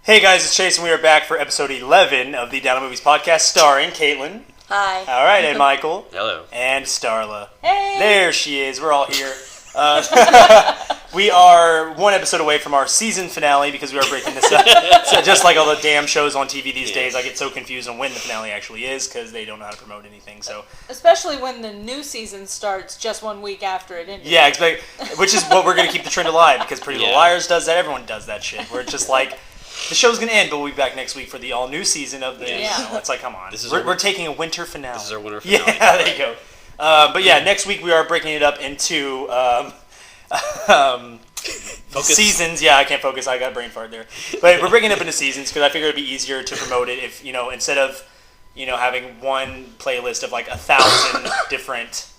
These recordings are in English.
Hey guys, it's Chase, and we are back for episode 11 of the D.O.M Podcast, starring Caitlin. Hi. All right, and Michael. Hello. And Starla. Hey. There she is. We're all here. We are one episode away from our season finale because we are breaking this up. So just like all the damn shows on TV these days, I get so confused on when the finale actually is because they don't know how to promote anything. So, especially when the new season starts just 1 week after it ended. yeah, which is what we're going to keep the trend alive because Pretty Little Liars does that. Everyone does that shit. Where it's just like, the show's going to end, but we'll be back next week for the all-new season of the... Yeah. It's like, come on. We're taking a winter finale. This is our winter finale. Yeah, there you go. But yeah, next week we are breaking it up into seasons. Yeah, I can't focus. I got a brain fart there. But we're breaking it up into seasons because I figured it'd be easier to promote it if, instead of, having one playlist of like 1,000 different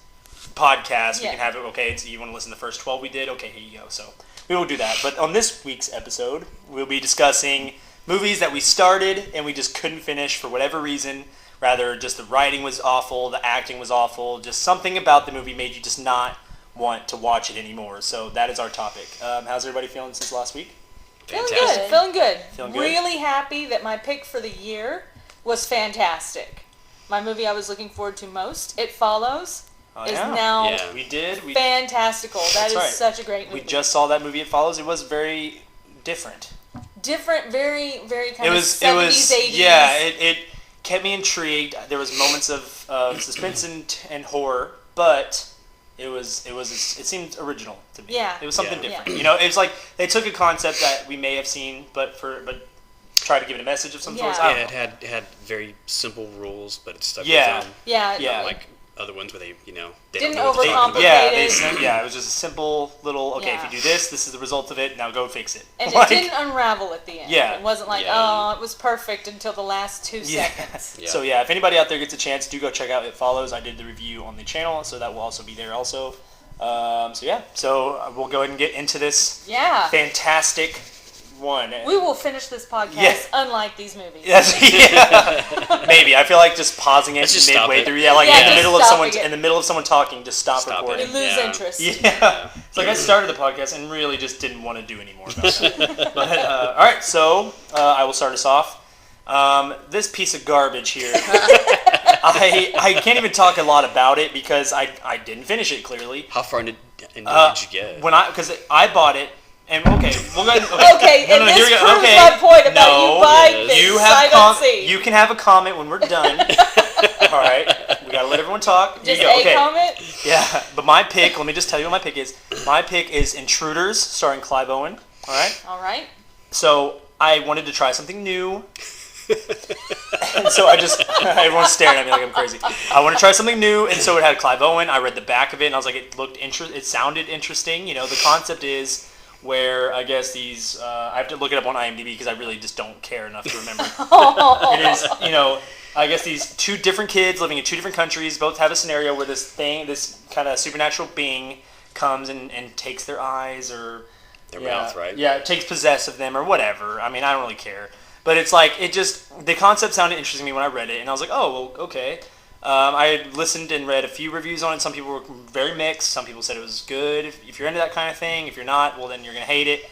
podcasts, we can have it, okay, so you want to listen to the first 12 we did? Okay, here you go. So we will do that. But on this week's episode, we'll be discussing movies that we started and we just couldn't finish for whatever reason. Rather, just the writing was awful, the acting was awful, just something about the movie made you just not want to watch it anymore. So that is our topic. How's everybody feeling since last week? Fantastic. Feeling good. Feeling good? Really happy that my pick for the year was fantastic. My movie I was looking forward to most, It Follows, is now we did. fantastical. That is right. such a great movie. We just saw that movie, It Follows. It was very different. Different, very, very kind of 70s, It was, 80s. yeah, it kept me intrigued. There was moments of suspense and horror, but it seemed original to me. Yeah. It was something Yeah. different. It's like they took a concept that we may have seen, but try to give it a message of some sort. Yeah. Yeah, it had very simple rules, but it stuck Yeah. with them. Yeah. Like other ones where they Didn't don't know what they're talking overcomplicate about. It was just a simple little, okay, Yeah. if you do this is the result of it, now go fix it. And Like, it didn't unravel at the end. Yeah. It wasn't like, it was perfect until the last 2 seconds. Yeah. So yeah, if anybody out there gets a chance, do go check out It Follows. I did the review on the channel, so that will also be there also. So we'll go ahead and get into this fantastic one. We will finish this podcast unlike these movies. Yes, maybe. I feel like just pausing it Let's just stop midway it. through. Yeah, like Yeah, in the just middle of stopping it. someone talking, just stop Stop it. We recording. lose Yeah. interest. Yeah, it's like I started the podcast and really just didn't want to do any more about that. But all right, so I will start us off. This piece of garbage here. I can't even talk a lot about it because I didn't finish it clearly. How far into did you get? Because I bought it. And we'll go ahead. Okay, No, and here this we go. proves Okay. my point about No, you buying things You sight unseen. You can have a comment when we're done. All right, we gotta let everyone talk. Here Just you go. a Okay. comment? Yeah, but my pick. Let me just tell you what my pick is. My pick is Intruders, starring Clive Owen. All right. All right. So I wanted to try something new. And so everyone's staring at me like I'm crazy. I want to try something new, and so it had Clive Owen. I read the back of it, and I was like, it sounded interesting. The concept is where I guess these, I have to look it up on IMDb because I really just don't care enough to remember. It is, I guess these two different kids living in two different countries both have a scenario where this kind of supernatural being comes and takes their eyes or Their mouth, right? Yeah, it takes possess of them or whatever. I mean, I don't really care. But it's like, the concept sounded interesting to me when I read it, and I was like, oh, well, okay. I had listened and read a few reviews on it. Some people were very mixed. Some people said it was good. If you're into that kind of thing, if you're not, well, then you're going to hate it.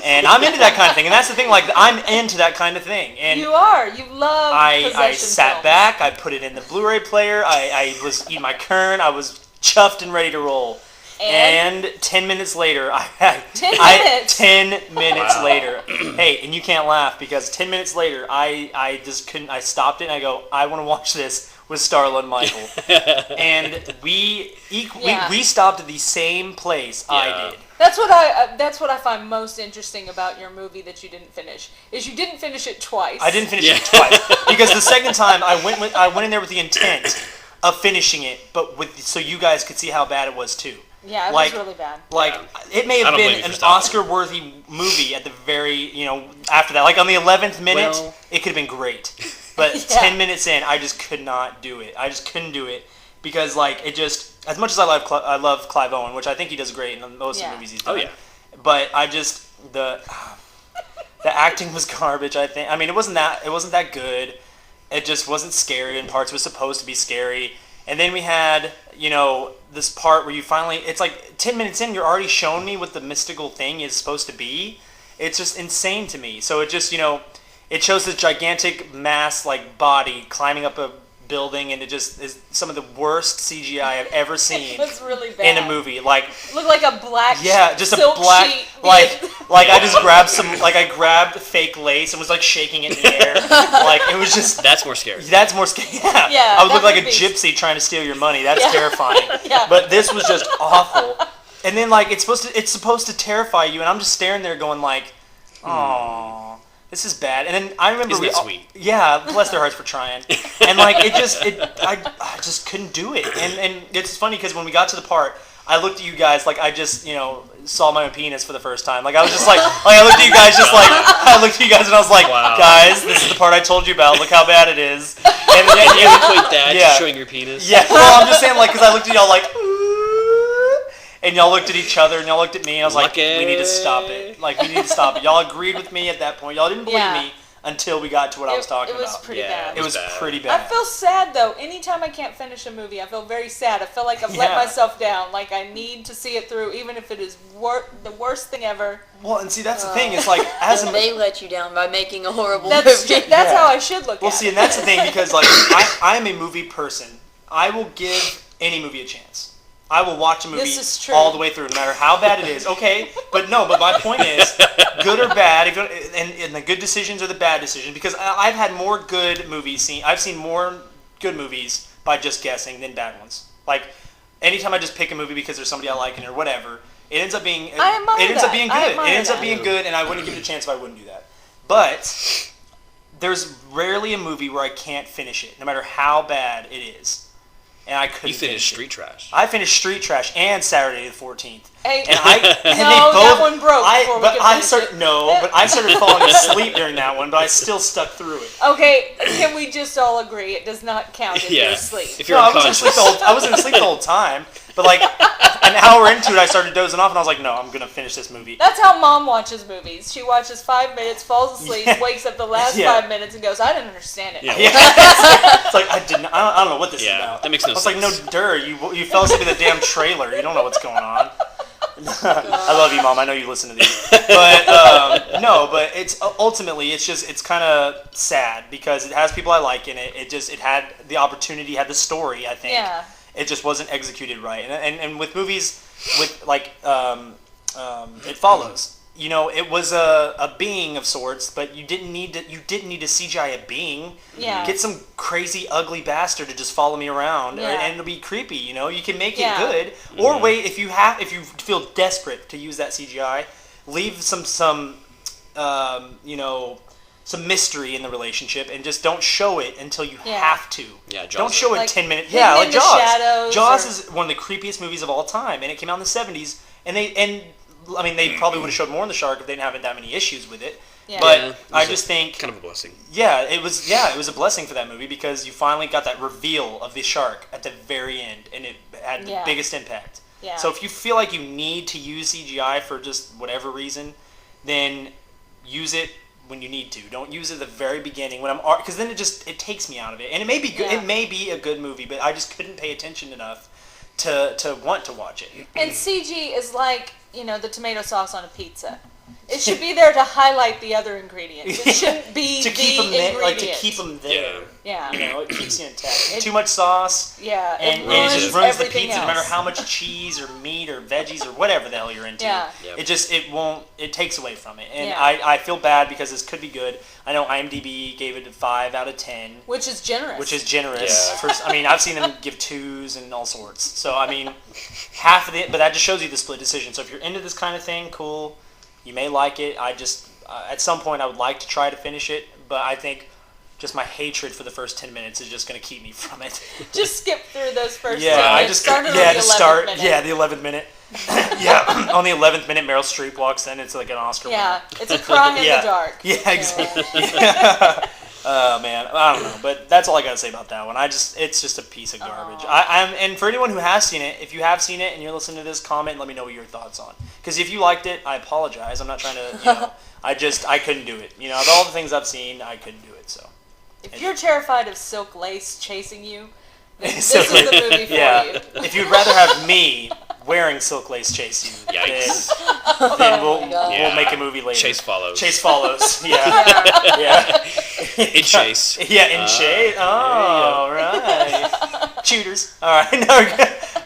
And I'm into that kind of thing, and that's the thing, like, I'm into that kind of thing. And You are. You love possession I sat films. back, I put it in the Blu-ray player, I was eating my Kern, I was chuffed and ready to roll. And 10 minutes later, 10 minutes Wow. later, hey, and you can't laugh because 10 minutes later, I just couldn't, I stopped it and I go, I want to watch this with Starla and Michael. And we stopped at the same place I did. That's what I find most interesting about your movie that you didn't finish. Is you didn't finish it twice. I didn't finish it twice because the second time I went in there with the intent of finishing it, but so you guys could see how bad it was too. Yeah, it was really bad. Like, it may have been an Oscar-worthy movie at the very, after that. Like, on the 11th minute, it could have been great. But 10 minutes in, I just could not do it. I just couldn't do it. Because, like, it just, as much as I love Clive Owen, which I think he does great in most of the movies he's done. Oh, yeah. But I just, the acting was garbage, I think. I mean, it wasn't that good. It just wasn't scary in parts. It was supposed to be scary. And then we had, this part where you finally, it's like 10 minutes in, you're already showing me what the mystical thing is supposed to be. It's just insane to me. So it just, it shows this gigantic mass like body climbing up a building, and it just is some of the worst CGI I've ever seen. It was really bad. In a movie. Like, looked like a black just silk a black sheet. like I just grabbed I grabbed fake lace and was like shaking it in the air. Like, it was just That's more scary. That's more scary. Yeah. I would look like a gypsy trying to steal your money. That's terrifying. Yeah. But this was just awful. And then like it's supposed to terrify you, and I'm just staring there going like, oh, this is bad. And then I remember Isn't it sweet? Yeah, bless their hearts for trying. And like I just couldn't do it. And it's funny because when we got to the part, I looked at you guys like I just saw my own penis for the first time. Like I was just like I looked at you guys and I was like, wow. Guys, this is the part I told you about. Look how bad it is. And You equate that to showing your penis? Yeah. Well, I'm just saying like because I looked at y'all like. And y'all looked at each other, and y'all looked at me, and I was like, we need to stop it. Like, we need to stop it. Y'all agreed with me at that point. Y'all didn't believe me until we got to what I was talking about. It was pretty bad. It was pretty bad. I feel sad, though. Anytime I can't finish a movie, I feel very sad. I feel like I've let myself down. Like, I need to see it through, even if it is the worst thing ever. Well, and see, that's the thing. It's like, as a... They let you down by making a horrible movie. That's how I should look at it. Well, see, and that's the thing, because, like, I am a movie person. I will give any movie a chance. I will watch a movie all the way through, no matter how bad it is. Okay, but my point is, good or bad, and the good decisions or the bad decisions, because I've had more good movies I've seen more good movies by just guessing than bad ones. Like, anytime I just pick a movie because there's somebody I like in it or whatever, it ends up being good. It ends up being good, and I wouldn't give it a chance if I wouldn't do that. But there's rarely a movie where I can't finish it, no matter how bad it is. And I couldn't. You finished Street Trash. I finished Street Trash and Saturday the 14th. Hey, and that one broke. But I started falling asleep during that one, but I still stuck through it. Okay, can we just all agree it does not count if you're asleep? If you're unconscious. I wasn't asleep the whole time, but like an hour into it, I started dozing off, and I was like, no, I'm gonna finish this movie. That's how Mom watches movies. She watches 5 minutes, falls asleep, wakes up the last 5 minutes, and goes, I didn't understand it. Yeah. It's like I don't know what this is about. That makes no sense. I was like, no, you fell asleep in the damn trailer. You don't know what's going on. I love you, Mom. I know you listen to these, but but it's ultimately it's kind of sad because it has people I like in it. It had the opportunity, had the story. I think it just wasn't executed right. And with movies, with like It Follows. It was a being of sorts, but you didn't need to CGI a being. Yeah. Get some crazy ugly bastard to just follow me around, and it'll be creepy. You can make it good, or wait if you feel desperate to use that CGI, leave some mystery in the relationship, and just don't show it until you have to. Yeah, Jaws. Don't show it 10 minutes. Yeah, like Jaws. Shadows Jaws is one of the creepiest movies of all time, and it came out in the 70s, and they probably would have showed more in the shark if they didn't have that many issues with it. Yeah. But I just think kind of a blessing. Yeah, it was a blessing for that movie because you finally got that reveal of the shark at the very end, and it had the biggest impact. Yeah. So if you feel like you need to use CGI for just whatever reason, then use it when you need to. Don't use it at the very beginning because then it takes me out of it. And it may be good. It may be a good movie, but I just couldn't pay attention enough to want to watch it. And CG is like the tomato sauce on a pizza. It should be there to highlight the other ingredients. It shouldn't be to keep them ingredient. there, like to keep them there. Yeah. It keeps you intact. Too much sauce. Yeah. And it just ruins the pizza, no matter how much cheese or meat or veggies or whatever the hell you're into. Yeah. Yep. It takes away from it. And I feel bad because this could be good. I know IMDb gave it a 5 out of 10. Which is generous. Yeah. I've seen them give 2s and all sorts. So, half of it, but that just shows you the split decision. So if you're into this kind of thing, cool. You may like it. I just, at some point, I would like to try to finish it, but I think just my hatred for the first 10 minutes is just going to keep me from it. Just skip through those first 10 minutes. The 11th minute. On the 11th minute, Meryl Streep walks in. It's like an Oscar winner. Yeah, it's a cry in the dark. Yeah, exactly. Yeah. Oh, man. I don't know, but that's all I got to say about that one. It's just a piece of garbage. And for anyone who has seen it, if you have seen it and you're listening to this, comment and let me know what your thoughts on. Because if you liked it, I apologize. I'm not trying to, I couldn't do it. Of all the things I've seen, I couldn't do it, so. If you're terrified of silk lace chasing you, then this is the movie for you. If you'd rather have me wearing silk lace chase you, Yikes. then we'll make a movie later. Chase follows. Chase follows. Yeah. In chase. Yeah, in chase. Oh, right. Shooters. All right.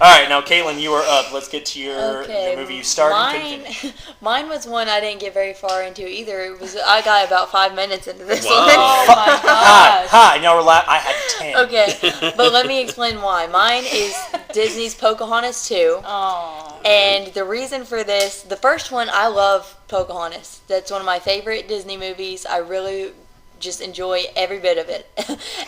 All right. Now, Caitlin, you are up. Let's get to the movie you started and couldn't finish. Mine was one I didn't get very far into either. I got about 5 minutes into this one. Oh my gosh. Hi. Now I had 10. Okay, but let me explain why. Mine is Disney's Pocahontas 2. Oh. And the reason for this, the first one, I love Pocahontas. That's one of my favorite Disney movies. I really just enjoy every bit of it.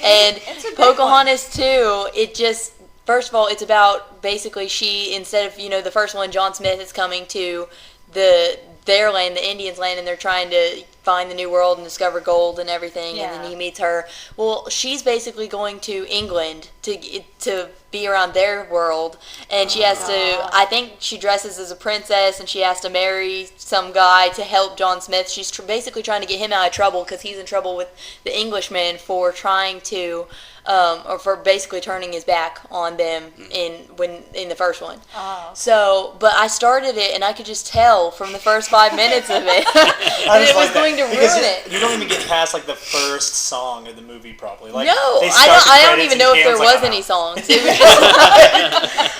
And Pocahontas 2, it just, first of all, it's about basically instead of, the first one, John Smith is coming to their land, the Indians' land, and they're trying to find the new world and discover gold and everything, and then he meets her. Well, she's basically going to England to be around their world, and she has to, I think she dresses as a princess, and she has to marry some guy to help John Smith. She's basically trying to get him out of trouble because he's in trouble with the Englishmen for trying to, or for basically turning his back on them in the first one. Oh. So, but I started it, and I could just tell from the first 5 minutes of it that it was going to ruin it. You don't even get past like the first song of the movie probably. Like, no, I don't even know if there was any songs. It was just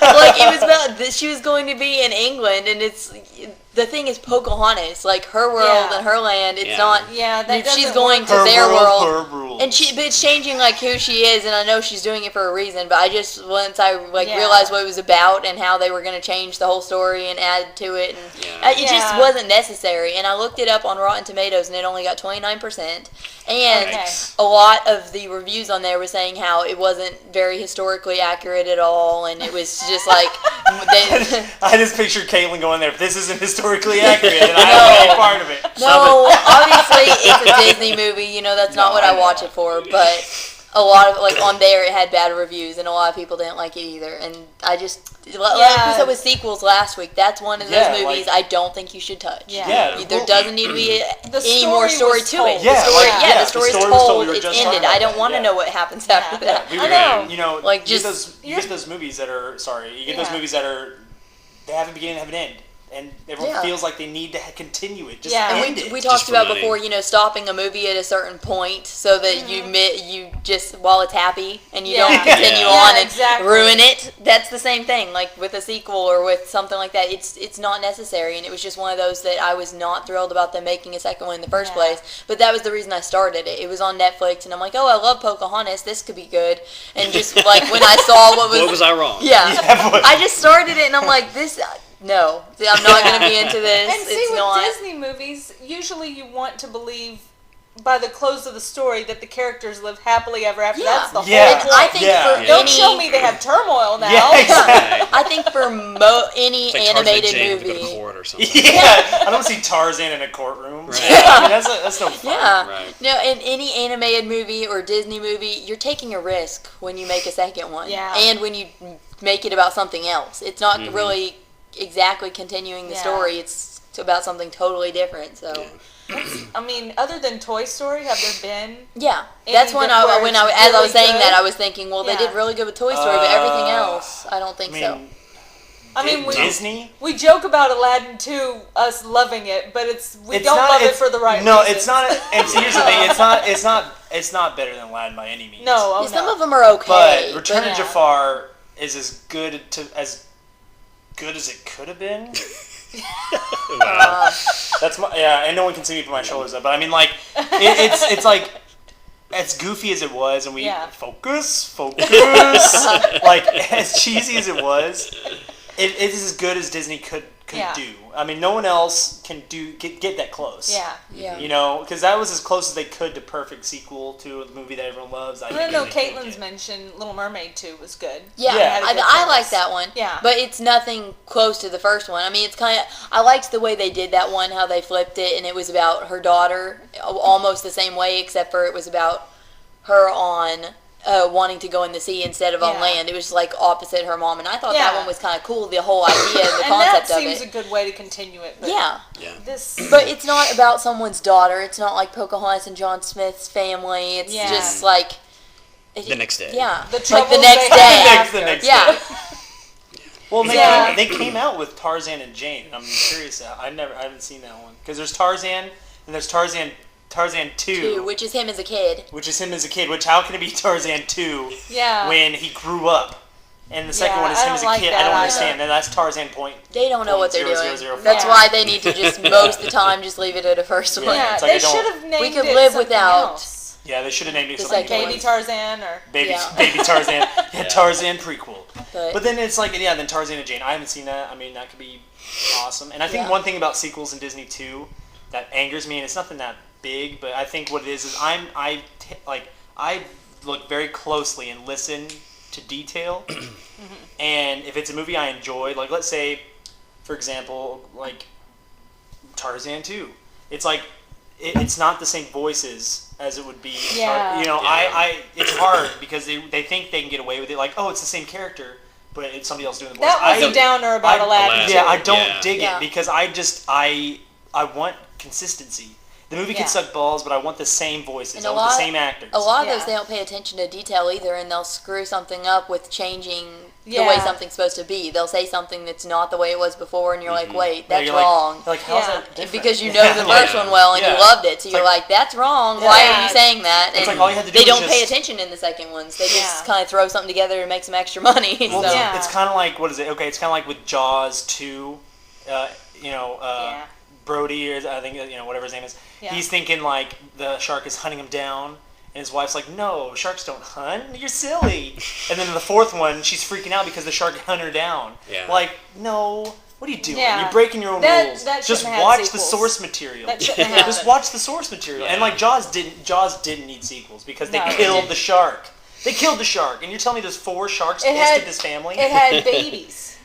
like it was about she was going to be in England, and the thing is Pocahontas, like her world and her land. It's not. Yeah, she's going to her their world. Her rules. And but it's changing like who she is, and I know she's doing it for a reason. But I just once I realized what it was about and how they were going to change the whole story and add to it, and it just wasn't necessary. And I looked it up on Rotten Tomatoes, and it only got 29%. And a lot of the reviews on there were saying how it wasn't very historically accurate at all, and it was just like I just pictured Caitlin going there. If this isn't historically accurate, then I don't want to be part of it. No, obviously it's a Disney movie. That's not what I watch it for. But a lot of on there it had bad reviews, and a lot of people didn't like it either. And I just like we said with sequels last week. That's one of those movies I don't think you should touch. There doesn't need to be any more story to it. The story is told. It's ended. I don't want to know what happens after that. I know. Like you get those movies that are those movies that are they have a beginning and have an end. And everyone feels like they need to continue it. Just end it. We talked about before, stopping a movie at a certain point so that you just while it's happy and you don't continue on and ruin it. That's the same thing, like with a sequel or with something like that. It's not necessary, and it was just one of those that I was not thrilled about them making a second one in the first place. But that was the reason I started it. It was on Netflix, and I'm like, oh, I love Pocahontas. This could be good. And just like when I saw what was I wrong? I just started it, and I'm like, this. No, I'm not going to be into this. And see, with Disney movies, usually you want to believe by the close of the story that the characters live happily ever after. That's the whole point. I think for don't show me they have turmoil now. Yeah, exactly. I think for any animated movie. Or something. I don't see Tarzan in a courtroom. Right. I mean, that's no fun. Yeah. Right. No, in any animated movie or Disney movie, you're taking a risk when you make a second one. Yeah. And when you make it about something else. It's not really exactly continuing the story. It's about something totally different. So I mean, other than Toy Story, have there been that's when as I was saying that I was thinking, well, they did really good with Toy Story, but everything else I don't think so. I mean, Disney? We joke about Aladdin 2, us loving it, but we don't love it for the right reasons. No, it's not. And see, here's the thing: it's not better than Aladdin by any means. No, some of them are okay. But Return of Jafar is as good as it could have been. That's and no one can see me put my shoulders up, but I mean, like, it's like as goofy as it was, and we focus, like as cheesy as it was, it is as good as Disney could do. I mean, no one else can get that close. Yeah. Because that was as close as they could to perfect sequel to a movie that everyone loves. I know Caitlin's mentioned Little Mermaid 2 was good. I like that one. Yeah. But it's nothing close to the first one. I mean, it's kind of, I liked the way they did that one, how they flipped it, and it was about her daughter, almost the same way, except for it was about her on wanting to go in the sea instead of on land. It was like opposite her mom, and I thought that one was kind of cool, the whole idea and the concept of it. And that seems a good way to continue it. But But it's not about someone's daughter. It's not like Pocahontas and John Smith's family. It's just like... The next day. Yeah. The like the next day. The next day. Well, Yeah. they came out with Tarzan and Jane. I'm curious. I haven't seen that one because there's Tarzan and there's Tarzan 2, which is him as a kid. Which how can it be Tarzan 2 Yeah. when he grew up? And the second one is I him don't as a like kid. that I don't either. understand. And that's Tarzan point. They don't know what they're doing. 0.0005. That's Yeah. why they need to just most of the time just leave it at a first one. Yeah, it's like they I don't- should have named We could it live something without- else. Yeah, they should have named it The something. second Baby one. Tarzan or Baby Yeah. Tarzan. Yeah, Tarzan prequel. But then it's like, then Tarzan and Jane. I haven't seen that. I mean, that could be awesome. And I think Yeah. one thing about sequels in Disney too that angers me, and it's nothing that big, but I think what it is I look very closely and listen to detail. And if it's a movie I enjoy, like let's say, for example, like Tarzan 2, it's like it's not the same voices as it would be. Yeah. It's hard because they think they can get away with it. Like, oh, it's the same character, but it's somebody else doing the voice. that was a downer about Aladdin. Yeah, I don't Yeah. dig Yeah. it because I want consistency. The movie Yeah. can suck balls, but I want the same voices. And I a want the lot- same actors. a lot of Yeah. those, they don't pay attention to detail either, and they'll screw something up with changing the Yeah. way something's supposed to be. They'll say something that's not the way it was before, and you're like, wait, Yeah, that's you're like- wrong. You're like, how's Yeah. that different? Because you know the first one well and Yeah. you loved it, so you're like- like, that's wrong. Why are Yeah. you saying that? It's And like all you had to do they was don't pay just- attention in the second ones. They just Yeah. kind of throw something together to make some extra money. Well, so. Yeah. it's kind of like, what is it? Okay, it's kind of like with Jaws 2, Yeah. Brody, or I think, whatever his name is. Yeah. He's thinking like the shark is hunting him down, and his wife's like, no, sharks don't hunt. You're silly. And then in the fourth one, she's freaking out because the shark hunted her down. Yeah. Like, no, what are you doing? Yeah. You're breaking your own That rules. shouldn't Just have had watch the sequels. source material. That shouldn't have Just happened. watch the source material. Yeah. And like Jaws didn't need sequels because they No, it killed didn't. the shark. They killed the shark, and you're telling me there's 4 sharks It pissed had- at this family? It had babies.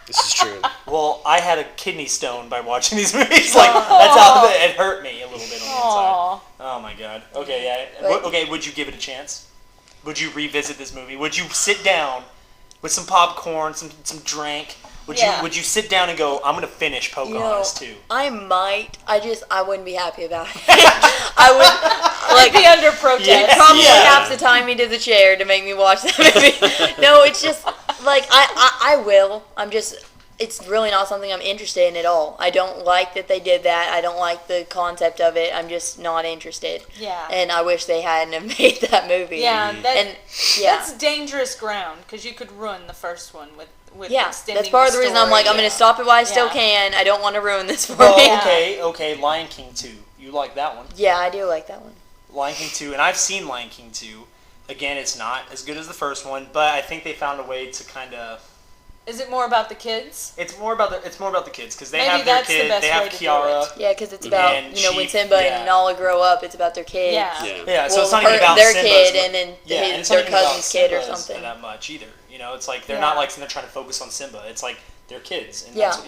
This is true. Well, I had a kidney stone by watching these movies. Like that's how it hurt me a little bit on the inside. Aww. Oh my god. Okay, yeah. But- Okay, would you give it a chance? Would you revisit this movie? Would you sit down with some popcorn, some drink? Yeah. Would you sit down and go, I'm gonna finish Pocahontas too? I might. I wouldn't be happy about it. I would Like be under protest. Yeah. probably Yeah. have to tie me to the chair to make me watch that movie. No, it's just like I will. It's really not something I'm interested in at all. I don't like that they did that. I don't like the concept of it. I'm just not interested. Yeah. And I wish they hadn't have made that movie. Yeah, And yeah. that's dangerous ground because you could ruin the first one with Yeah, extending that's part of the reason I'm like, I'm going to stop it while I still Yeah. can. I don't want to ruin this for Well, me. Yeah. okay, Lion King 2. You like that one? Yeah, I do like that one. Lion King 2, and I've seen Lion King 2. Again, it's not as good as the first one, but I think they found a way to kind of. Is it more about the kids? It's more about the kids because they Maybe have their that's the kid. best They have way to do Kiara. it. Yeah, because it's about, And when Chief, Simba yeah. and Nala grow up, it's about their kids. Yeah. Yeah. Yeah, so Well, it's not even about their Simba's, kid and then and it's their not even about cousin's kid or Simba's something. that much either. It's like they're Yeah. not like they're trying to focus on Simba. It's like they're kids, and Yeah. that's,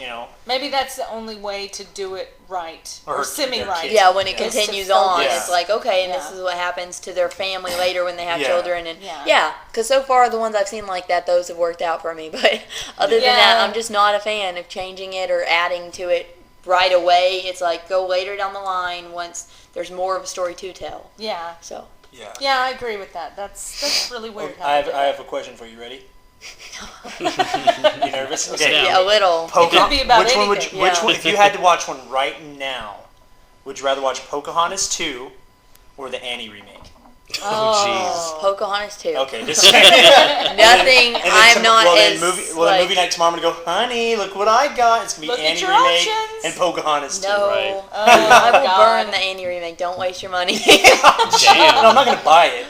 Maybe that's the only way to do it right Or or semi-right. kids. Yeah, when it Yeah. continues Is to on, focus. it's like, okay, and this Yeah. is what happens to their family later when they have Yeah. children. And Yeah. yeah, because so far the ones I've seen like that, those have worked out for me. But other than that, Yeah. I'm just not a fan of changing it or adding to it right away. It's like go later down the line once there's more of a story to tell. Yeah. So yeah. Yeah, I agree with that. That's really weird. Okay, how I they have did a question for you. Ready? You nervous? Sit Okay. down. yeah, a little. It could be about which one would anything. you, which Yeah. one, if you had to watch one right now, would you rather watch Pocahontas 2 or the Annie remake? Oh. Pocahontas too. Okay, just Nothing. And then I'm not then as movie night tomorrow I'm gonna go, honey, look what I got. It's gonna be Look at Annie your remake options. and Pocahontas 2. No, Right. I will God. burn the Annie remake. Don't waste your money. Damn. No, I'm not gonna buy it.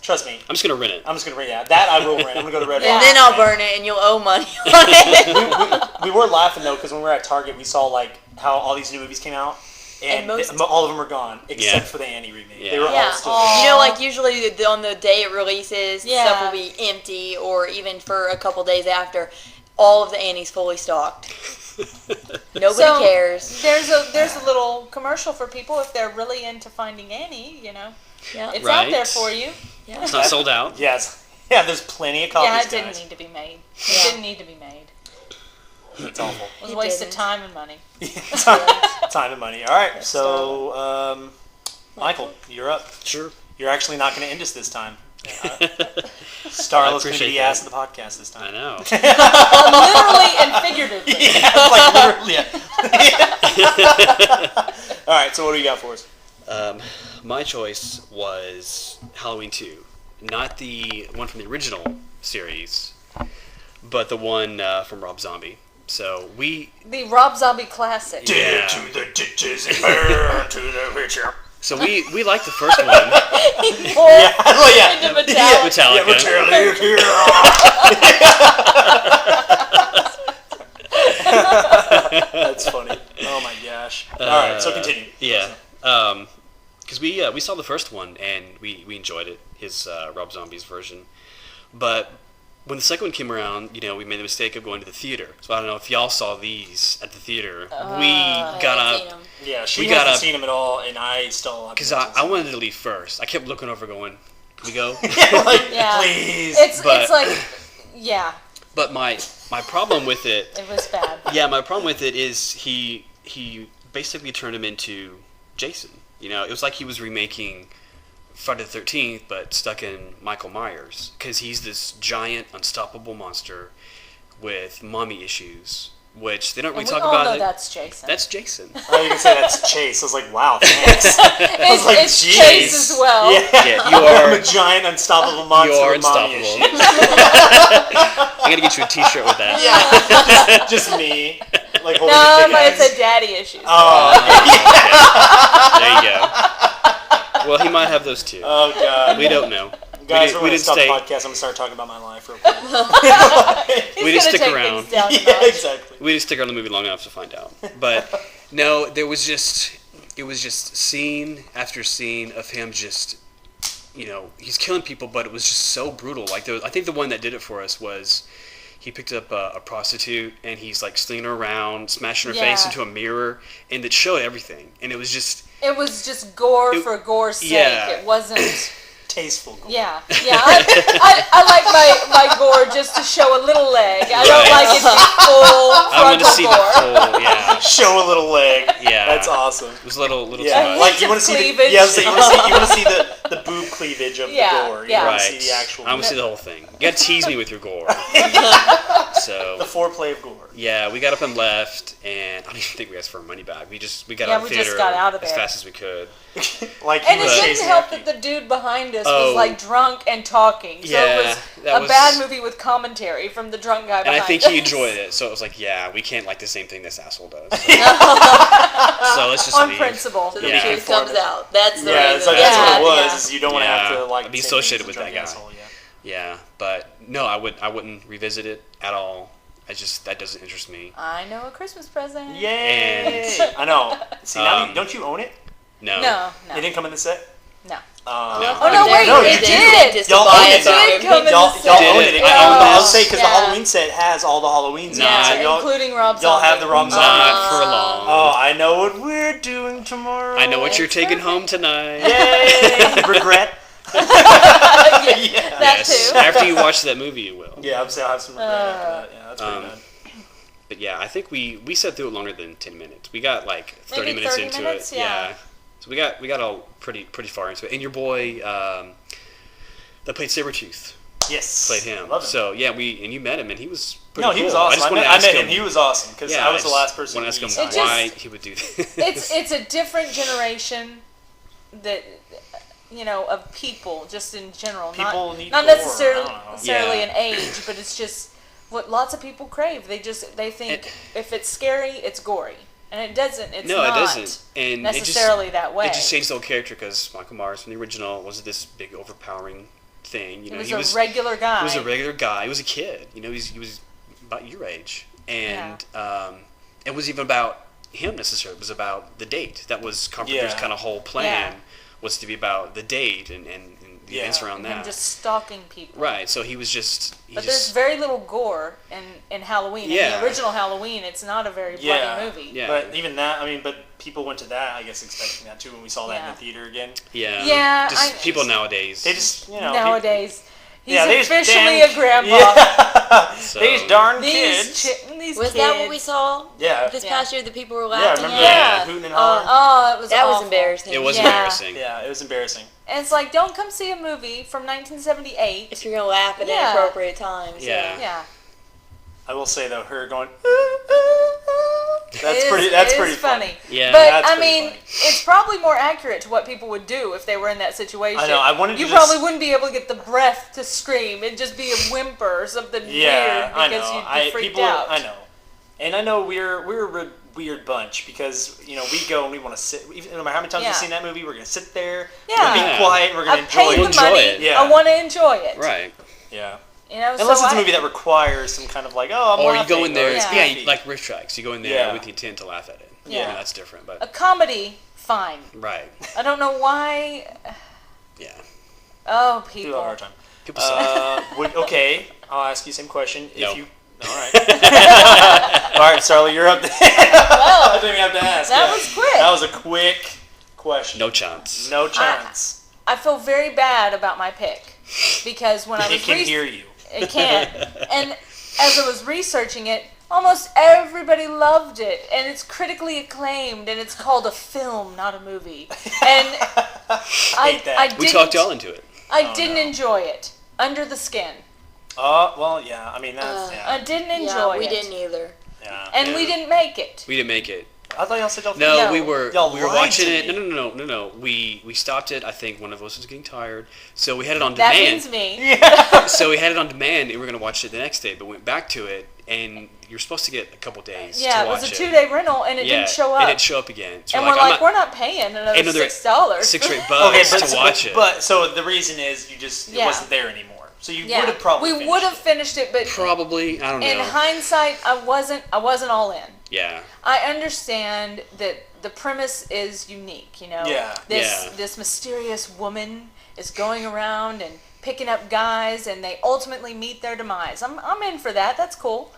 Trust me. I'm just gonna rent it. I'm just gonna rent it. That I will rent. I'm gonna go to Red Yeah. Rock. And then I'll burn it, and you'll owe money on it. We were laughing though because when we were at Target, we saw like how all these new movies came out, and most- all of them were gone except Yeah. for the Annie remake. Yeah. They were Yeah. all still. Aw. You know, like usually on the day it releases, Yeah. stuff will be empty, or even for a couple days after, all of the Annie's fully stocked. Nobody So, cares. There's a little commercial for people if they're really into Finding Annie. Yeah. It's Right. out there for you. Yeah. It's not sold out. Yes. Yeah, there's plenty of copies, Yeah, it didn't guys. need to be made. Yeah. It didn't need to be made. It's awful. It was It a waste of didn't. time and money. Time and money. All right, so Michael, you're up. Sure. You're actually not going to end us this time. Starla's going to be the ass of the podcast this time. I know. Literally and figuratively. Yeah, like literally. Yeah. All right, so what do you got for us? My choice was Halloween 2. Not the one from the original series, but the one from Rob Zombie. So the Rob Zombie classic. Dig to the ditches and burn to the richer. So we liked the first one. Into Metallica. Yeah, Metallica. That's funny. Oh my gosh. All right, so continue. Yeah. Because we saw the first one and we enjoyed it, his Rob Zombie's version. But when the second one came around, we made the mistake of going to the theater. So I don't know if y'all saw these at the theater. We got up. Yeah, she hasn't seen them at all, and I still haven't. Because I wanted to leave first. I kept looking over going, can we go? Please. It's like, yeah. But my problem with it... It was bad. Yeah, my problem with it is he basically turned him into Jason. It was like he was remaking Friday the 13th, but stuck in Michael Myers, because he's this giant, unstoppable monster with mommy issues, which they don't really talk about. We all know that's Jason. That's Jason. Oh, you can say that's Chase. I was like, wow, thanks. It's Chase as well. Yeah, you are. I'm a giant, unstoppable monster. You are with mommy unstoppable. issues. I'm gonna get you a T-shirt with that. Yeah, just me. Like holding no, the but it's a daddy issue. Oh, there you go. Well, he might have those too. Oh God, we don't know. Guys, we're going to stop the podcast. I'm going to start talking about my life real quick. We didn't stick around. Yeah, exactly. We didn't stick around the movie long enough to find out. But no, it was just scene after scene of him just, he's killing people, but it was just so brutal. Like I think the one that did it for us was he picked up a prostitute and he's like slinging her around, smashing her face into a mirror, and it showed everything. And it was just gore for gore's sake. Yeah. It wasn't tasteful gore. Yeah. I like my gore just to show a little leg. I don't like it to be full frontal gore. Show a little leg. Yeah. That's awesome. It was little like you want to see cleavage. you want to see the boob cleavage of the gore. You want to see the actual. I want to see the whole thing. You got to tease me with your gore. So the foreplay of gore. Yeah, we got up and left, and I don't even think we asked for our money back. We got out of the theater just got out of there as fast as we could. And it didn't help that the dude behind us was like drunk and talking. So it was a bad movie with commentary from the drunk guy behind us. And I think he enjoyed it, so it was like, we can't like the same thing this asshole does. So let's just on leave. principle. So the truth comes out. That's the reason. That's what it was. Is you don't want to have to be associated with that guy. Asshole, yeah, but no, I wouldn't revisit it at all. That doesn't interest me. I know a Christmas present. Yay! I know. See, now don't you own it? No. It didn't come in the set? No. No. Oh no! Wait, it did. Y'all own it. Y'all own it. I'll say because the Halloween set has all the Halloweens in it, so including Rob Zombie. Y'all have the Rob Zombie. Not for long. Oh, I know what we're doing tomorrow. I know what you're taking home tonight. Yay! Regret. That too. After you watch that movie, you will. Yeah, I'll have some regret after that. Yeah, that's pretty bad. But yeah, I think we sat through it longer than 10 minutes. We got like 30 minutes into it. Yeah. So we got all pretty far into it. And your boy that played Sabretooth. Yes. Played him. Love him. So yeah, and you met him and he was pretty cool. He was awesome. I met him. He was awesome because I was the last person. I want to ask him why he would do this. It's a different generation that of people just in general. People need not gore. necessarily an age, but it's just what lots of people crave. They think if it's scary, it's gory. And it doesn't. It doesn't. And necessarily that way. It just changed the whole character because Michael Myers from the original was this big, overpowering thing. He was a regular guy. He was a regular guy. He was a kid. He was about your age, and it wasn't even about him necessarily. It was about the date. That was Carpenter's kind of whole plan was to be about the date and the events around that. Him just stalking people. Right. So he was just. There's very little gore in Halloween. Yeah. In the original Halloween, it's not a very bloody movie. Yeah. But even that, but people went to that, I guess, expecting that too when we saw that in the theater again. Yeah. Yeah. Just people nowadays. They just, Nowadays. He's these officially damn, a grandpa. So, these darn kids. These these Was kids. that what we saw? Yeah. This past year, that people were laughing Yeah, remember at? hooting and hollering? Oh, it was That was awful. embarrassing. It was Yeah. embarrassing. Yeah, it was embarrassing. And it's like, don't come see a movie from 1978. If you're gonna laugh at Yeah. inappropriate times. Yeah. Yeah. I will say though, her going, that's pretty funny. Yeah. But That's I pretty mean, funny. it's probably more accurate to what people would do if they were in that situation. I know, I wanted to You just- probably wouldn't be able to get the breath to scream. It'd just be a whimper or something Yeah, weird I because know. you'd be freaked people, out. I know, and I know we're a weird bunch because we go and we want to sit. Even, no matter how many times Yeah. we've seen that movie, we're gonna sit there. Yeah. We're gonna be quiet. We're gonna I enjoy paid it. the Enjoy money. it. Yeah. I want to enjoy it. Right. Yeah. You know, Unless so it's a movie that requires some kind of like, I'm Or you laughing, go in there, Yeah. yeah, like Riff Tracks. You go in there Yeah. with the intent to laugh at it. Yeah. Yeah, that's different. a But comedy, fine. right. I don't know why. Yeah. Oh, People people. have a hard time. People suck. Okay, I'll ask you the same question. No. If you, all right, all right, Starla, you're up there. I didn't even have to ask. That Yeah. was quick. That was a quick question. No chance. No chance. I feel very bad about my pick because when I was It can hear you. It can. And as I was researching it, almost everybody loved it, and it's critically acclaimed, and it's called a film, not a movie. And Hate that. I We didn't, talked y'all into it. I didn't enjoy it. Under the Skin. Well, yeah. I mean, that's I yeah. didn't Yeah, enjoy we it. didn't either. Yeah. And we didn't make it. We didn't make it. I thought y'all said y'all. No, No. we were Y'all we were lied watching to it. me. No. We stopped it. I think one of us was getting tired, so we had it on That demand. means me. So we had it on demand, and we were gonna watch it the next day. But went back to it, and you're supposed to get a couple days. Yeah, to it was watch a 2-day rental, and it Yeah, didn't show up. It didn't show up again. So And we're we're like, we're not paying another another $6. 6 or 8 Okay, bucks but to watch it. But so the reason is you just it Yeah. wasn't there anymore. So you Yeah. would have probably. We would have finished it, but Probably, I don't know. in hindsight, I wasn't all in. Yeah. I understand that the premise is unique, Yeah. This mysterious woman is going around and picking up guys, and they ultimately meet their demise. I'm in for that. That's cool.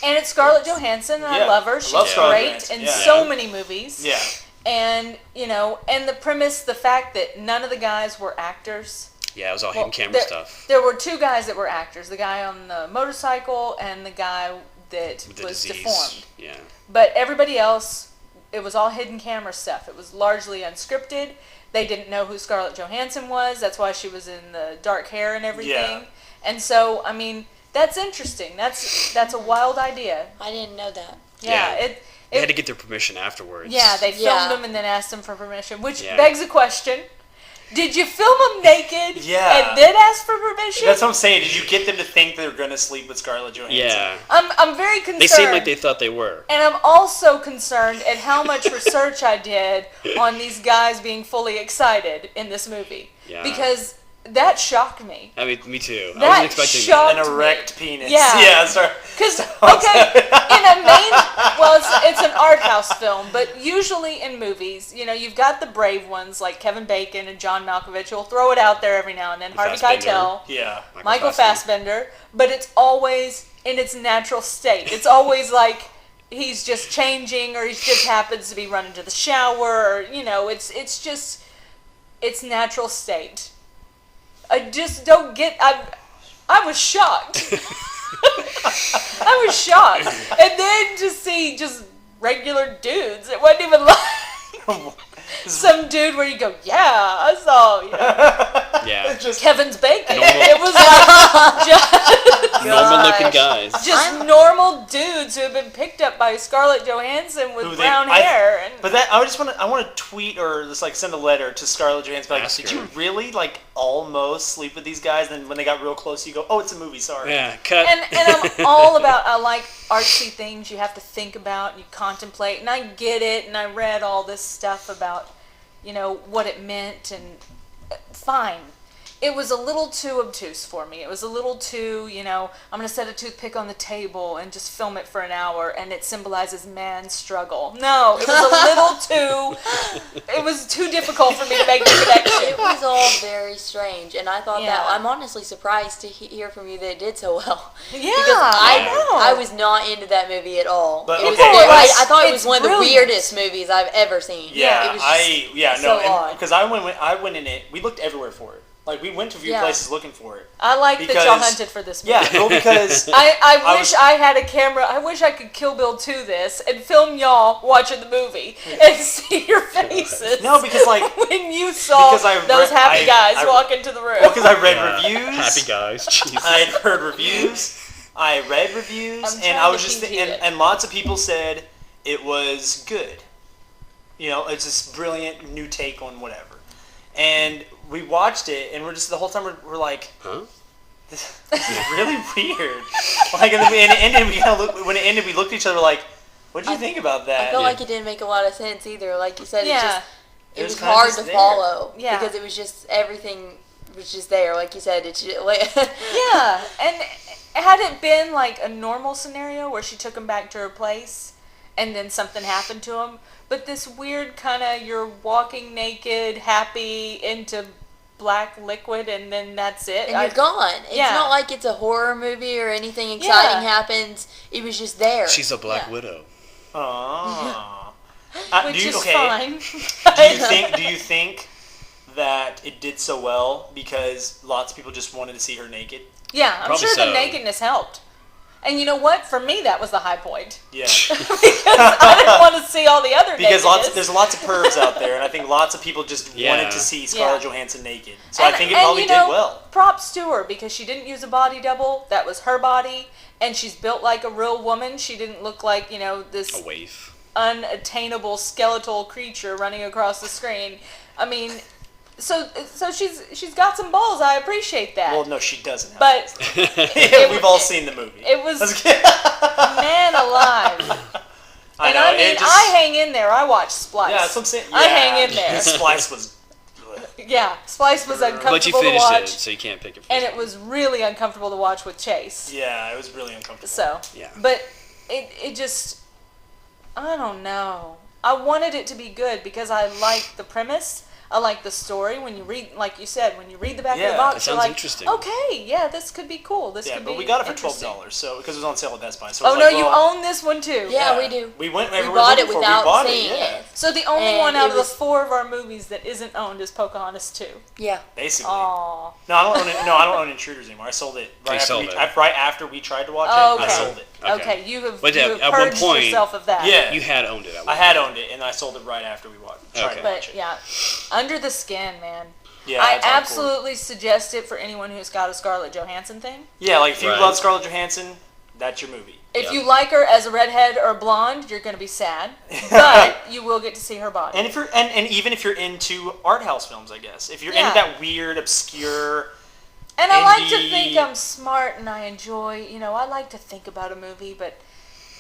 And it's Scarlett Johansson, and I Yeah. love her. I She's love Scarlett great Johansson, in yeah. so many movies. Yeah. And and the premise, the fact that none of the guys were actors. Yeah, it was all Well, hidden camera there, stuff. There were 2 guys that were actors. The guy on the motorcycle and the guy that With the was disease. deformed. Yeah. But everybody else, it was all hidden camera stuff. It was largely unscripted. They didn't know who Scarlett Johansson was. That's why she was in the dark hair and everything. Yeah. And so, I mean, that's interesting. That's a wild idea. I didn't know that. Yeah. Yeah. They had to get their permission afterwards. Yeah, they filmed Yeah. them and then asked them for permission, which Yeah. begs a question. Did you film them naked Yeah. and then ask for permission? That's what I'm saying. Did you get them to think they were gonna sleep with Scarlett Johansson? Yeah. I'm very concerned. They seemed like they thought they were. And I'm also concerned at how much research I did on these guys being fully excited in this movie. Yeah. Because that shocked me. I mean, me too. I That wasn't expecting shocked An erect penis. Yeah. Yeah. Sorry. Because, okay, in a main, well, it's an art house film, but usually in movies, you've got the brave ones like Kevin Bacon and John Malkovich who'll throw it out there every now and then, Harvey Fassbender. Keitel, Yeah. Michael Fassbender, but it's always in its natural state. It's always like he's just changing, or he just happens to be running to the shower, or it's just its natural state. I just don't get. I was shocked. I was shocked, and then to see just regular dudes. It wasn't even like some dude where you go, yeah, I saw. Yeah. It's just Kevin's bacon. Normal. It was like just Normal looking guys. just normal dudes who have been picked up by Scarlett Johansson with Who they- brown I- hair. And But that I want to tweet or just like send a letter to Scarlett Johansson. Like, Ask did her. you really like almost sleep with these guys? And then when they got real close, you go, oh, it's a movie. Sorry. Yeah, cut. and I'm all about, I like artsy things you have to think about and you contemplate, and I get it, and I read all this stuff about, what it meant, and fine. It was a little too obtuse for me. It was a little too, I'm going to set a toothpick on the table and just film it for an hour, and it symbolizes man's struggle. No, it was it was too difficult for me to make the connection. It was all very strange, and I thought Yeah. that I'm honestly surprised to hear from you that it did so well. Yeah, Because I know. I was not into that movie at all. But, It was, okay. I thought it was It's one of the brilliant. weirdest movies I've ever seen. Yeah, it was just so odd. because I went in it. We looked everywhere for it. Like, we went to a few Yeah. places looking for it. I like that y'all Because- hunted for this movie. Yeah, well, because I wish I had a camera. I wish I could Kill Bill 2 this and film y'all watching the movie and see your faces. no, because like when you saw because I those read- happy guys I- walk into the room. because I read reviews. Happy guys. Jesus. I had heard reviews. I read reviews, I'm and trying I was to just PG and, it. and lots of people said it was good. You know, it's this brilliant new take on whatever. And we watched it, and we're just the whole time we're like, Huh? this is really weird. Like, and it ended. We kind of looked when it ended. We looked at each other like, what do you think about that? I felt like it didn't make a lot of sense either. Like you said, Yeah. it was kinda hard just to there. follow. Yeah. Because it was just, everything was just there. Like you said, it's just, like, Yeah, and had it been like a normal scenario where she took him back to her place and then something happened to him, but this weird kind of you're walking naked, happy, into black liquid, and then that's it. and you're gone. It's Yeah. not like it's a horror movie or anything exciting Yeah. happens. It was just there. She's a Black Yeah. Widow. Oh. Which is okay. fine. Do you think that it did so well because lots of people just wanted to see her naked? Yeah, I'm Probably sure so. the nakedness helped. And you know what? For me, that was the high point. Yeah. I didn't want to see all the other Because nakedness. there's lots of pervs out there, and I think lots of people just Yeah. wanted to see Scarlett Yeah. Johansson naked. So I think it and, probably you know, did well. Props to her because she didn't use a body double. That was her body, and she's built like a real woman. She didn't look like this A waif. unattainable skeletal creature running across the screen. I mean, so she's got some balls. I appreciate that. Well, no, she doesn't. Have but yeah, we've all seen the movie. it was Let's get- man alive. I And know. I mean, it just, I hang in there. I watch Splice. Yeah, that's what I'm saying. I Yeah. hang in there. Splice was. Yeah, Splice was uncomfortable But you to finished watch, it, so you can't pick it. and it was really uncomfortable to watch with Chase. Yeah, it was really uncomfortable. So, Yeah. but it just, I don't know. I wanted it to be good because I like the premise. I like the story. When you read, like you said, when you read the back of Yeah, the box, that you're sounds like, interesting. okay, yeah, this could be cool. This Yeah, could but be we got it for interesting. $12, so because it was on sale at Best Buy. So Oh it was no, like, you well, own this one too. Yeah, we do. We went We everywhere bought it looking for without We bought seeing it. Yeah, it. So the only And one out it of the was- 4 of our movies that isn't owned is Pocahontas 2. Yeah. basically. Aww. No, I don't own it. No, I don't own Intruders anymore. I sold it right You after sold we, it. right after we tried to watch Oh, it. okay. I sold it. Okay. Okay, you have, But you yeah, have at one purged point- yourself of that. Yeah, You had owned it. At I one had point. owned it, and I sold it right after we tried Okay. to watch But it. yeah, Under the Skin, man. Yeah, I it's hardcore. absolutely suggest it for anyone who's got a Scarlett Johansson thing. Yeah, like if you Right. love Scarlett Johansson, that's your movie. If Yeah. you like her as a redhead or a blonde, you're going to be sad, but you will get to see her body. And if you're and even if you're into art house films, I guess if you're Yeah. into that weird, obscure. And I like to indie- think I'm smart and I enjoy, I like to think about a movie, but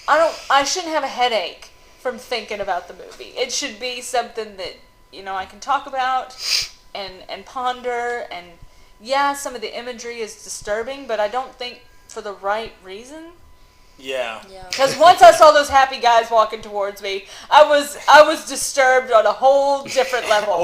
I shouldn't have a headache from thinking about the movie. It should be something that, I can talk about and ponder, and yeah, some of the imagery is disturbing, but I don't think for the right reason. Yeah. Yeah. Because once I saw those happy guys walking towards me, I was disturbed on a whole different level.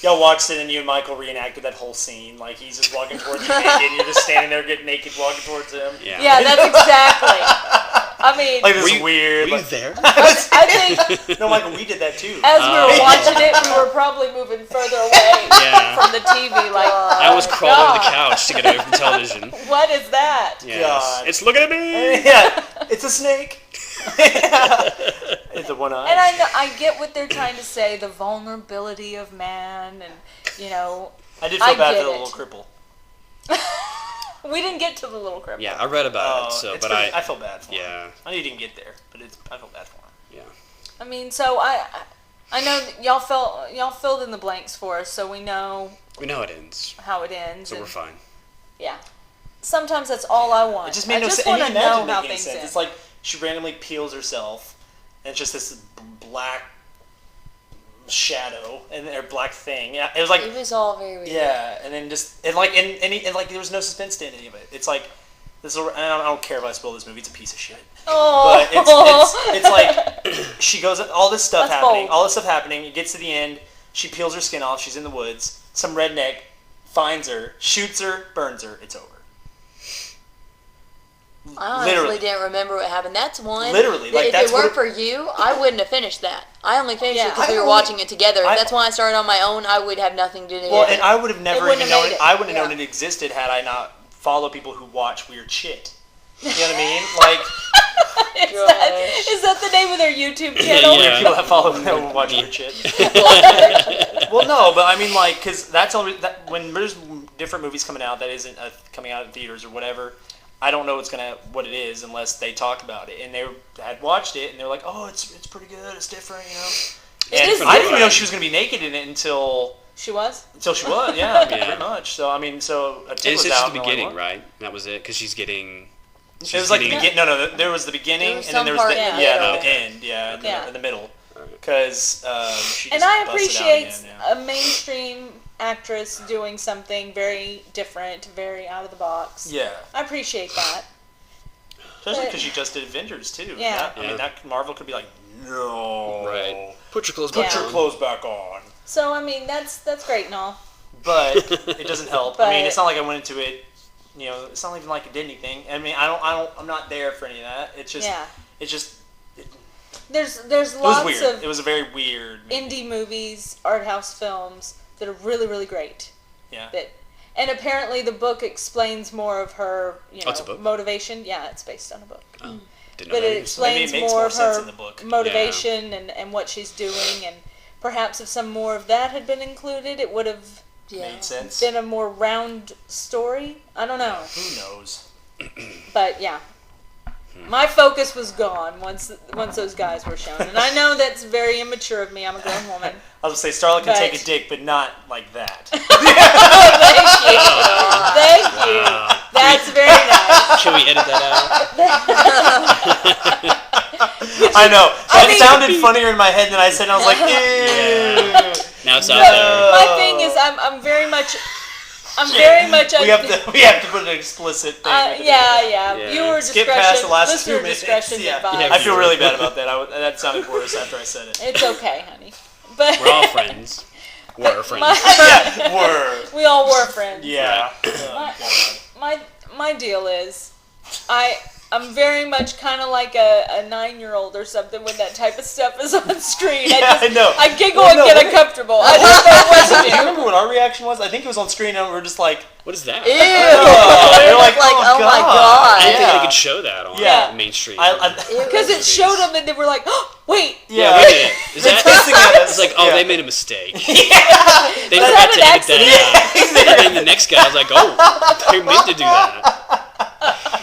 Y'all watched it and you and Michael reenacted that whole scene. Like he's just walking towards you naked, and you're just standing there getting naked walking towards him. Yeah. Yeah, that's exactly. I mean, Like this Were you, weird. Were you like, there? I think no, Michael, we did that too. as we were Oh. watching it, we were probably moving further away Yeah. from the TV. Like, I was oh, crawling under the God. couch to get away from television. What is that? Yes. God. It's looking at me. Yeah, it's a snake. It's a one eye. And I get what they're trying to say, the vulnerability of man, and I did I feel bad get for the it. little cripple. we didn't get to the little cripple. Yeah, I read about it. So, it's but I felt bad for him. Yeah. I know you didn't get there, but I felt bad for him. Yeah. I mean, so I know that y'all filled in the blanks for us, so we know We know it ends, how it ends. so and, we're fine. Yeah. Sometimes that's all I want. It just made I no just sense. want And to you imagine know how making things sense. end. It's like she randomly peels herself, and it's just this black shadow and or black thing. Yeah, it was like It was all very weird. yeah, and then just and like there was no suspense to any of it. It's like this. I don't care if I spoil this movie. It's a piece of shit. Oh. But it's like she goes all this stuff That's happening, bold. all this stuff happening. It gets to the end. She peels her skin off. She's in the woods. Some redneck finds her, shoots her, burns her. It's over. I honestly didn't remember what happened. That's one. Literally, like, if that's it weren't what for you, I wouldn't have finished that. I only finished it because I we were only- watching it together. If I- that's why I started on my own, I would have nothing to do Well, with it. and I would have never wouldn't even have known made it. it. I wouldn't have Yeah. known it existed had I not followed people who watch weird shit. You know what I mean? Like, Is that the name of their YouTube channel? Yeah. people that follow who watch weird shit. Well, no, but I mean, like, because that's all. That when there's different movies coming out that isn't coming out in theaters or whatever, I don't know what it is unless they talk about it. And they had watched it and they're like, "Oh, it's pretty good. It's different, you know." It And is I didn't even know different. she was gonna be naked in it until She was? she was. Yeah, Yeah. pretty much. So I mean, so a tip It was said out. at the and I'm like, beginning, what? right? That was it, because she's getting. It was like the beginning. No, there was the beginning, There was and then there some was the part in the the middle. end, in Yeah. the middle, because she And just I busted out appreciate again, yeah. a mainstream actress doing something very different, very out of the box. Yeah, I appreciate that. especially But- because she just did Avengers too. Yeah. That- I Yeah. mean, that Marvel could be like, no, Right. Put your clothes put back your on. clothes back on. So, I mean, that's great and all. But it doesn't help. I mean, But- it's not like I went into it. You know, it's not even like it did anything. I mean, I'm not there for any of that. It's just, Yeah. it There's was lots weird. of It was a very weird movie. indie movies, art house films that are really, really great. Yeah. And apparently the book explains more of her, it's a book? motivation. Yeah, it's based on a book. Didn't know But that it either. explains Maybe it makes more more of sense her in the book. motivation and what she's doing. And perhaps if some more of that had been included, it would have Made sense. been a more round story. I don't know. Who knows? But yeah. My focus was gone once those guys were shown. And I know that's very immature of me. I'm a grown woman. I was gonna say Starla can But- take a dick, but not like that. Thank you. Thank you. Wow. That's very nice. Can we edit that out? I know. I That mean- sounded funnier in my head than I said. And I was like, ew. Now it's out But there. my thing is, I'm very much. We have to put an explicit thing. with it. Yeah. Yeah. Viewer Skip discretion. past the last 2 listener minutes. discretion Yeah. advised. I feel really bad about that. That sounded worse after I said it. It's okay, honey. But We're all friends. We're friends. Yeah, word. we all were friends. Yeah. Oh, God. My deal is, I'm very much kind of like a 9-year-old or something when that type of stuff is on screen. Yeah, I know. I giggle Well, and no, get what- uncomfortable. I don't know what to Do you do. remember what our reaction was? I think it was on screen and we were just like, What is that? Ew. you're like, oh my I god. didn't think Yeah. they could show that on Yeah. mainstream. Because it showed them and they were like, oh, wait. Yeah, wait a minute. Is They're that? pissing at us. It's like, oh, Yeah. they made a mistake. They Was forgot that to an edit that out. And then the next guy was like, oh, they meant to do that.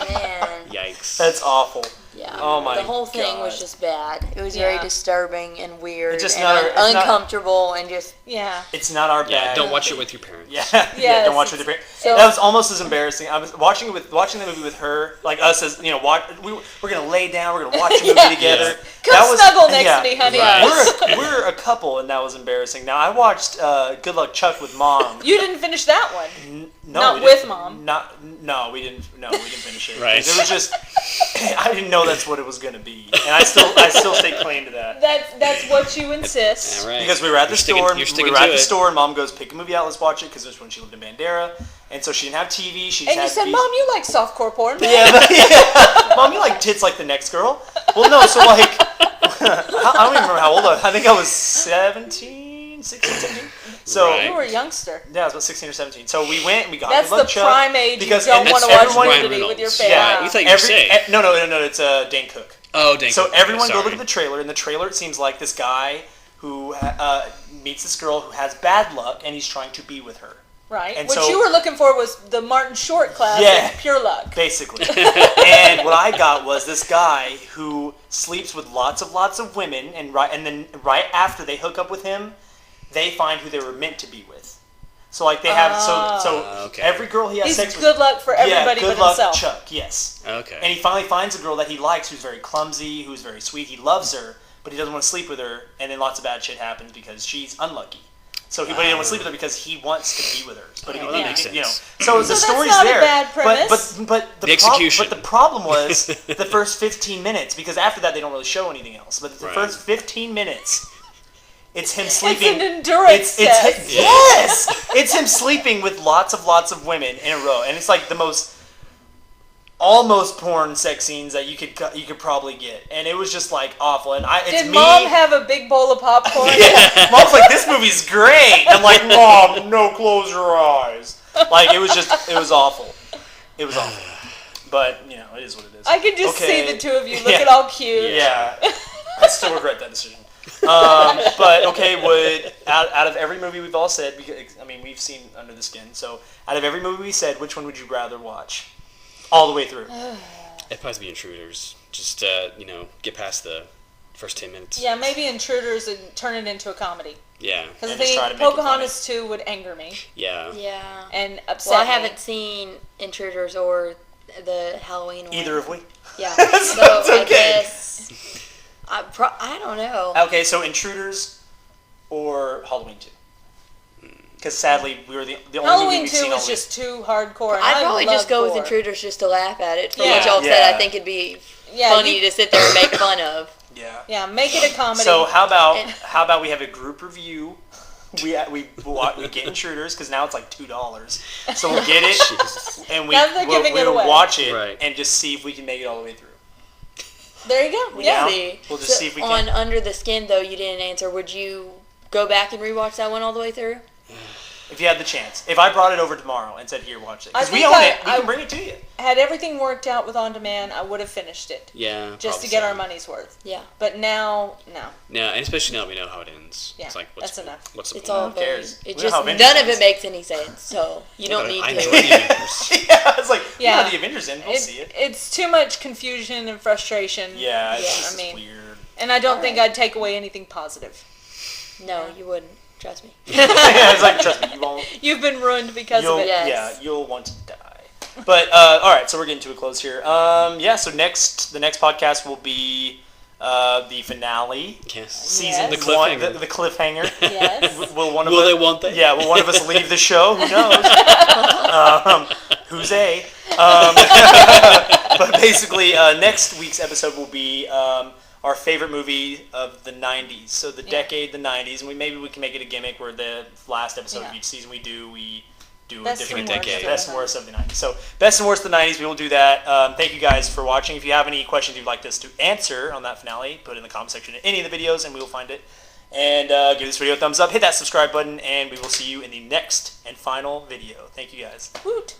Man. Yikes. That's awful. Yeah. Oh my The whole thing was God. just bad. It was Yeah. very disturbing and weird It's just and not- it's not- uncomfortable and just Yeah. It's not our Yeah, bag. don't watch it with your parents. Yeah, Yes, don't watch it with your parents. so- That was almost as embarrassing. I was watching the movie with her, like us as we're gonna lay down, we're gonna watch a movie Yeah. together. Come That was- snuggle next yeah. to me, honey. Right. We're a couple, and that was embarrassing. Now I watched Good Luck Chuck with Mom. You didn't finish that one. No, Not we with didn't- Mom. No, we didn't finish it. Right. 'Cause it was just I didn't know that's what it was gonna be, and I still stake claim to that. That's what you insist. All right. Because we were at the store, You're sticking at to the it. store, and Mom goes, "Pick a movie out, let's watch it." Because this was when she lived in Bandera, and so she didn't have TV. She just And you had said, these- Mom, you like softcore porn, man. Yeah. Mom, you like tits like the next girl? Well, no. So like, I don't even remember how old I was. I think I was 16, 17. So Right. You were a youngster. yeah, I was about 16 or 17. So we went and we got That's Good the Luck Chuck, prime age because you don't and want to that's watch everyone- nudity with your Reynolds. family. Yeah, you thought you were safe. No, it's Dane Cook. Oh, dang. So everyone go Sorry. look at the trailer. In the trailer, it seems like this guy who meets this girl who has bad luck, and he's trying to be with her. Right. And what so- you were looking for was the Martin Short class Yeah. of pure luck. Basically. And what I got was this guy who sleeps with lots of women, and then right after they hook up with him, they find who they were meant to be with. So like they have so Okay. every girl he has He's sex with. good luck for everybody good but luck, himself. Chuck. Yes. Okay. And he finally finds a girl that he likes, who's very clumsy, who's very sweet. He loves her, but he doesn't want to sleep with her. And then lots of bad shit happens because she's unlucky. So but he doesn't want to sleep with her because he wants to be with her. But well, that makes you know, sense. so the that's story's not a there. bad premise. But The execution. But the problem was the first 15 minutes, because after that they don't really show anything else. But the Right. first 15 minutes, it's him It's sleeping. an endurance test. Yes, it's him sleeping with lots of women in a row, and it's like the most almost porn sex scenes that you could probably get, and it was just like awful. And Did Mom have a big bowl of popcorn? Yeah, Mom's like, this movie's great. I'm like, Mom, no, close your eyes. Like it was awful. It was awful. But it is what it is. I can just see the two of you looking all cute. Yeah, I still regret that decision. But okay, out of every movie we've all said, because we've seen Under the Skin. So out of every movie we said, which one would you rather watch, all the way through? It'd probably be Intruders. Just get past the first 10 minutes. Yeah, maybe Intruders and turn it into a comedy. Yeah. Because I think Pocahontas 2 would anger me. Yeah. Yeah. And upset Well, I me. haven't seen Intruders or the Halloween one. Either have we? Yeah. So it's I okay. guess I don't know. Okay, so Intruders or Halloween 2? Because sadly, we were the only movie Halloween we've 2 seen all was week. just too hardcore. And I'd probably just go with gore. Intruders just to laugh at it. From Yeah. what y'all said, I think it'd be funny to sit there and make fun of. Yeah. Yeah, make it a comedy. So how about we have a group review? We get Intruders because now it's like $2. So we'll get it and we'll watch it and just see if we can make it all the way through. There you go. Yeah. See. We'll just see if we On can. Under the Skin, though, you didn't answer. Would you go back and rewatch that one all the way through? If you had the chance. If I brought it over tomorrow and said, here, watch it. Because we think own it. We can bring it to you. Had everything worked out with On Demand, I would have finished it. Yeah. Just to get our money's worth. Yeah. But now, no. Yeah, and especially now that we know how it ends. Yeah, It's like, that's enough. What's the It's point? all Who very. cares? It We know just how none Avengers of it ends. makes any sense. So you don't need I know to. the Avengers. Yeah, it's like, Yeah. the Avengers end. We'll see it. It's too much confusion and frustration. Yeah, it's just I mean, weird. And I don't think I'd take away anything positive. No, you wouldn't. Trust me. Yeah, it's like, trust me, you won't. You've been ruined because of it. Yes. Yeah, you'll want to die. But all right, so we're getting to a close here. So the next podcast will be the finale, Yes. season The one, cliffhanger. the cliffhanger. Yes. Will They want that? Yeah, will one of us leave the show? Who knows? Who's A? But basically, next week's episode will be our favorite movie of the 90s. So the decade, the 90s. And maybe we can make it a gimmick where the last episode of each season we do Best a different and worst decade. Best and worst of the 90s. So best and worst of the 90s, we will do that. Thank you guys for watching. If you have any questions you'd like us to answer on that finale, put it in the comment section of any of the videos and we will find it. And give this video a thumbs up, hit that subscribe button, and we will see you in the next and final video. Thank you guys. Woot.